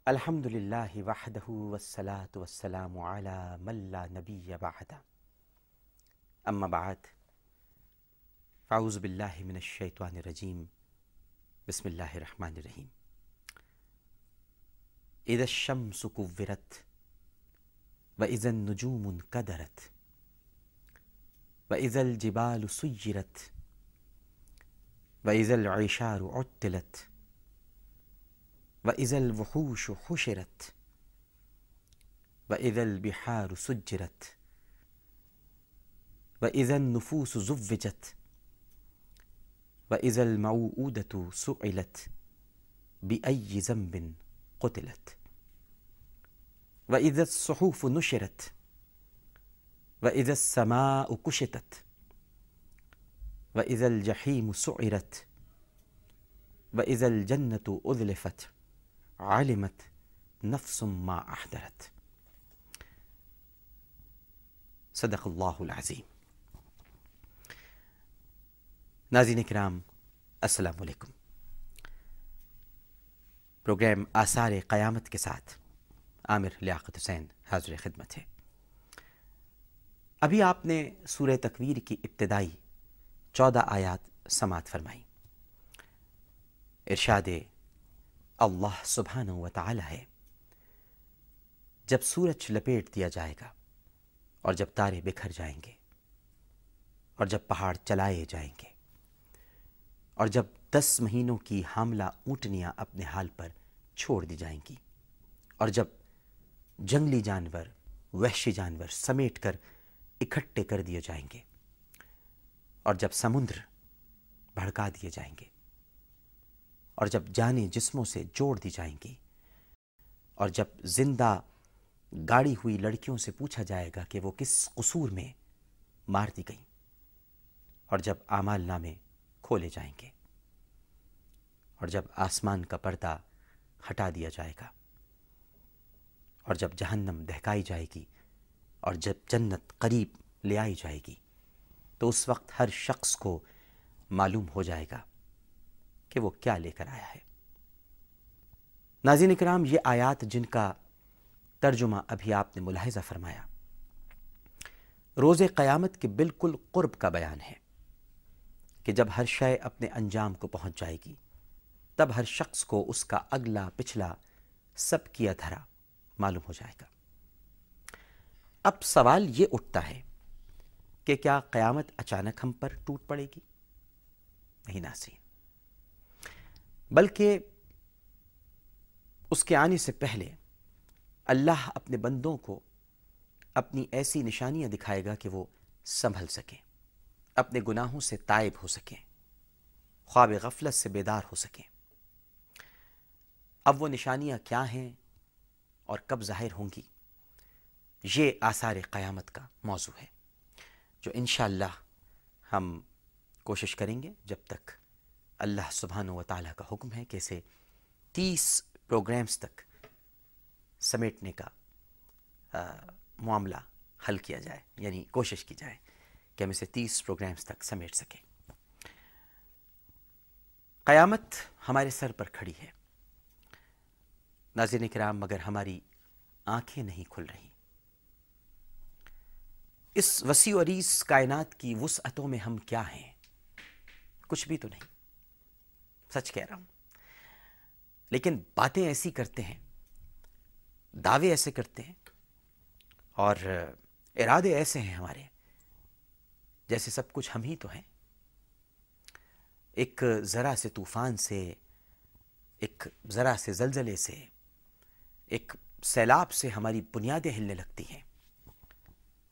الحمدللہ وحدہ والصلاة والسلام علی من لا نبی بعد اما بعد فاعوذ باللہ من الشیطان الرجیم بسم اللہ الرحمن الرحیم اذا الشمس کورت واذا النجوم انکدرت واذا الجبال سیرت واذا العشار عطلت وَإِذَا الْوُحُوشُ حُشِرَتْ وَإِذَا الْبِحَارُ سُجِّرَتْ وَإِذَا النُّفُوسُ زُوِّجَتْ وَإِذَا الْمَوْءُودَةُ سُئِلَتْ بِأَيِّ ذَنبٍ قُتِلَتْ وَإِذَا الصُّحُفُ نُشِرَتْ وَإِذَا السَّمَاءُ كُشِطَتْ وَإِذَا الْجَحِيمُ سُعِرَتْ وَإِذَا الْجَنَّةُ أُزْلِفَتْ علمت نفس ما احضرت صدق اللہ العظیم۔ ناظرین کرام السلام علیکم۔ پروگرام آثار قیامت کے ساتھ عامر لیاقت حسین حاضر خدمت ہے۔ ابھی آپ نے سورہ تکویر کی ابتدائی 14 آیات سماعت فرمائی۔ ارشاد اللہ سبحانہ و تعالی ہے، جب سورج لپیٹ دیا جائے گا اور جب تارے بکھر جائیں گے اور جب پہاڑ چلائے جائیں گے اور جب 10 مہینوں کی حاملہ اونٹنیاں اپنے حال پر چھوڑ دی جائیں گی اور جب جنگلی جانور وحشی جانور سمیٹ کر اکٹھے کر دیے جائیں گے اور جب سمندر بھڑکا دیے جائیں گے اور جب جانیں جسموں سے جوڑ دی جائیں گی اور جب زندہ گاڑی ہوئی لڑکیوں سے پوچھا جائے گا کہ وہ کس قصور میں مار دی گئیں اور جب اعمال نامے کھولے جائیں گے اور جب آسمان کا پردہ ہٹا دیا جائے گا اور جب جہنم دہکائی جائے گی اور جب جنت قریب لے آئی جائے گی تو اس وقت ہر شخص کو معلوم ہو جائے گا کہ وہ کیا لے کر آیا ہے۔ ناظرین کرام، یہ آیات جن کا ترجمہ ابھی آپ نے ملاحظہ فرمایا، روز قیامت کے بالکل قرب کا بیان ہے کہ جب ہر شے اپنے انجام کو پہنچ جائے گی تب ہر شخص کو اس کا اگلا پچھلا سب کیا دھرا معلوم ہو جائے گا۔ اب سوال یہ اٹھتا ہے کہ کیا قیامت اچانک ہم پر ٹوٹ پڑے گی؟ نہیں ناظرین، بلکہ اس کے آنے سے پہلے اللہ اپنے بندوں کو اپنی ایسی نشانیاں دکھائے گا کہ وہ سنبھل سکیں، اپنے گناہوں سے تائب ہو سکیں، خواب غفلت سے بیدار ہو سکیں۔ اب وہ نشانیاں کیا ہیں اور کب ظاہر ہوں گی، یہ آثار قیامت کا موضوع ہے جو انشاءاللہ ہم کوشش کریں گے، جب تک اللہ سبحانہ و تعالیٰ کا حکم ہے کہ اسے 30 پروگرامز تک سمیٹنے کا معاملہ حل کیا جائے، یعنی کوشش کی جائے کہ ہم اسے 30 پروگرامز تک سمیٹ سکیں۔ قیامت ہمارے سر پر کھڑی ہے ناظرین کرام، مگر ہماری آنکھیں نہیں کھل رہی۔ اس وسیع و عریض کائنات کی وسعتوں میں ہم کیا ہیں؟ کچھ بھی تو نہیں، سچ کہہ رہا ہوں، لیکن باتیں ایسی کرتے ہیں، دعوے ایسے کرتے ہیں اور ارادے ایسے ہیں ہمارے جیسے سب کچھ ہم ہی تو ہیں۔ ایک ذرا سے طوفان سے، ایک ذرا سے زلزلے سے، ایک سیلاب سے ہماری بنیادیں ہلنے لگتی ہیں،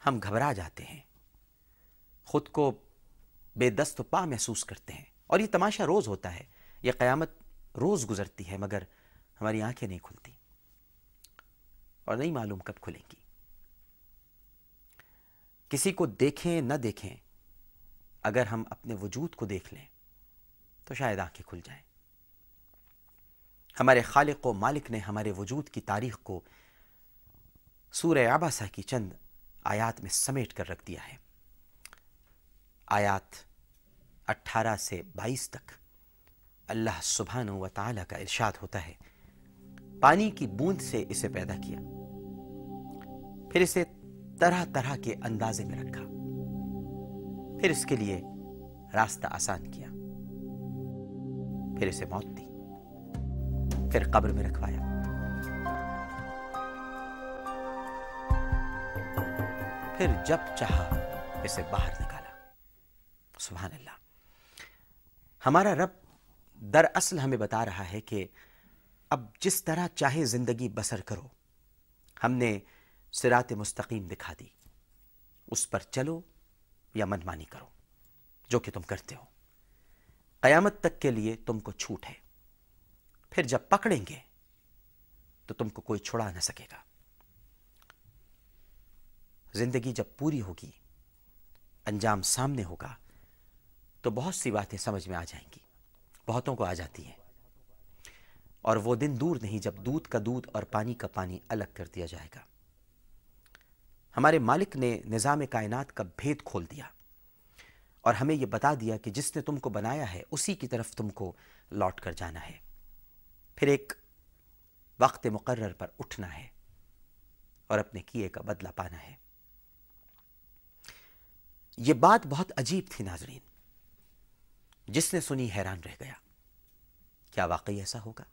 ہم گھبرا جاتے ہیں، خود کو بے دست و پا محسوس کرتے ہیں، اور یہ تماشا روز ہوتا ہے، یہ قیامت روز گزرتی ہے، مگر ہماری آنکھیں نہیں کھلتی اور نہیں معلوم کب کھلیں گی۔ کسی کو دیکھیں نہ دیکھیں، اگر ہم اپنے وجود کو دیکھ لیں تو شاید آنکھیں کھل جائیں۔ ہمارے خالق و مالک نے ہمارے وجود کی تاریخ کو سورہ عبسہ کی چند آیات میں سمیٹ کر رکھ دیا ہے۔ آیات 18 سے 22 تک اللہ سبحانہ و تعالیٰ کا ارشاد ہوتا ہے، پانی کی بوند سے اسے پیدا کیا، پھر اسے طرح طرح کے اندازے میں رکھا، پھر اس کے لیے راستہ آسان کیا، پھر اسے موت دی، پھر قبر میں رکھوایا، پھر جب چاہا اسے باہر نکالا۔ سبحان اللہ۔ ہمارا رب دراصل ہمیں بتا رہا ہے کہ اب جس طرح چاہے زندگی بسر کرو، ہم نے صراط مستقیم دکھا دی، اس پر چلو یا منمانی کرو جو کہ تم کرتے ہو، قیامت تک کے لیے تم کو چھوٹ ہے، پھر جب پکڑیں گے تو تم کو کوئی چھڑا نہ سکے گا۔ زندگی جب پوری ہوگی، انجام سامنے ہوگا، تو بہت سی باتیں سمجھ میں آ جائیں گی، بہتوں کو آ جاتی ہیں، اور وہ دن دور نہیں جب دودھ کا دودھ اور پانی کا پانی الگ کر دیا جائے گا۔ ہمارے مالک نے نظام کائنات کا بھید کھول دیا اور ہمیں یہ بتا دیا کہ جس نے تم کو بنایا ہے اسی کی طرف تم کو لوٹ کر جانا ہے، پھر ایک وقت مقرر پر اٹھنا ہے اور اپنے کیے کا بدلہ پانا ہے۔ یہ بات بہت عجیب تھی ناظرین، جس نے سنی حیران رہ گیا۔ کیا واقعی ایسا ہوگا؟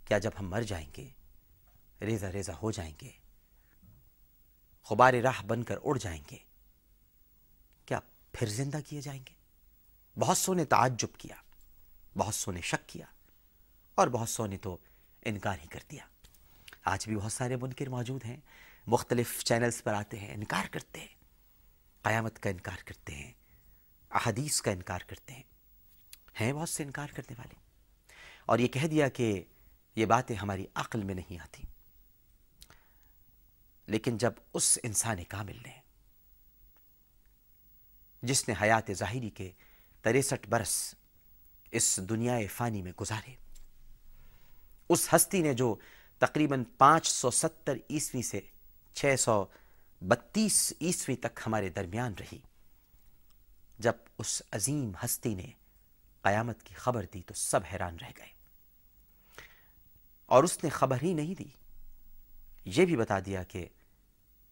کیا جب ہم مر جائیں گے، ریزہ ریزہ ہو جائیں گے، غبار راہ بن کر اڑ جائیں گے، کیا پھر زندہ کیے جائیں گے؟ بہت سو نے تعجب کیا، بہت سو نے شک کیا، اور بہت سو نے تو انکار ہی کر دیا۔ آج بھی بہت سارے منکر موجود ہیں، مختلف چینلز پر آتے ہیں، انکار کرتے ہیں، قیامت کا انکار کرتے ہیں، احادیث کا انکار کرتے ہیں بہت سے انکار کرنے والے، اور یہ کہہ دیا کہ یہ باتیں ہماری عقل میں نہیں آتی۔ لیکن جب اس انسان کامل نے، جس نے حیات ظاہری کے 63 برس اس دنیا فانی میں گزارے، اس ہستی نے جو تقریباً 570 عیسوی سے 632 عیسوی تک ہمارے درمیان رہی، جب اس عظیم ہستی نے قیامت کی خبر دی تو سب حیران رہ گئے، اور اس نے خبر ہی نہیں دی، یہ بھی بتا دیا کہ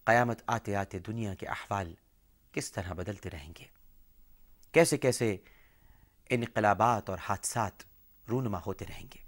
قیامت آتے آتے دنیا کے احوال کس طرح بدلتے رہیں گے، کیسے کیسے انقلابات اور حادثات رونما ہوتے رہیں گے۔